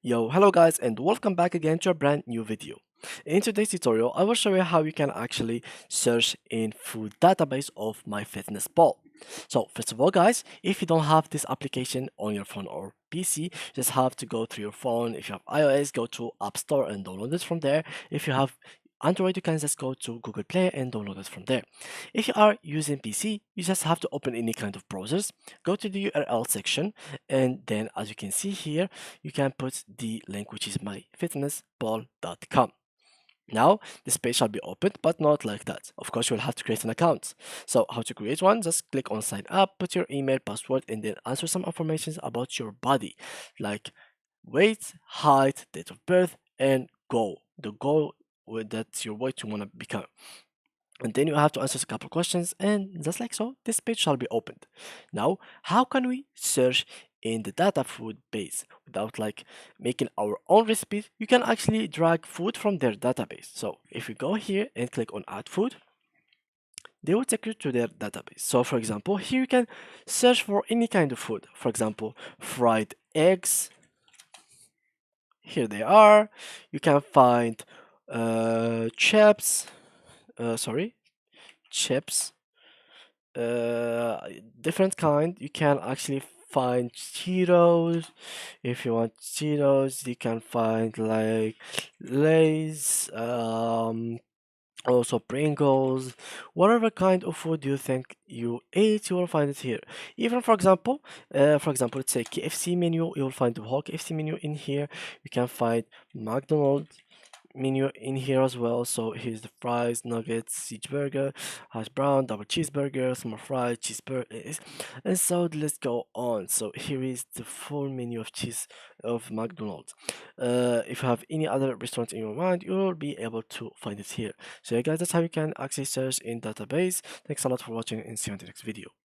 Yo, hello guys and welcome back again to a brand new video. In today's tutorial, I will show you how you can actually search in food database of Myfitnesspal. So first of all guys, if you don't have this application on your phone or PC, just have to go to your phone. If you have iOS, go to App Store and download it from there. If you have Android, you can just go to Google Play and download it from there. If you are using PC, you just have to open any kind of browsers, go to the URL section, and then as you can see here, you can put the link which is myfitnesspal.com. Now, this page shall be opened, but not like that. Of course, you'll have to create an account. So, how to create one? Just click on sign up, put your email, password, and then answer some information about your body, like weight, height, date of birth, and goal. The goal that's your weight you want to become. And then you have to answer a couple questions, and just like so, this page shall be opened. Now, how can we search in the data food base without like making our own recipes? You can actually drag food from their database. So if you go here and click on add food, they will take you to their database. So for example, here you can search for any kind of food. For example, fried eggs. Here they are. You can find chips. Sorry, chips, uh different kind. You can actually find Cheetos. If you want Cheetos, you can find like Lay's, also Pringles. Whatever kind of food you think you ate, you will find it here. Even for example, let's say KFC menu, you will find the whole KFC menu in here. You can find McDonald's menu in here as well. So here's the fries, nuggets, cheeseburger, hash brown, double cheeseburger, small fries, cheeseburger, and so let's go on. So here is the full menu of cheese of McDonald's. If you have any other restaurant in your mind, you will be able to find it here. So yeah guys, that's how you can access search in database. Thanks a lot for watching and see you in the next video.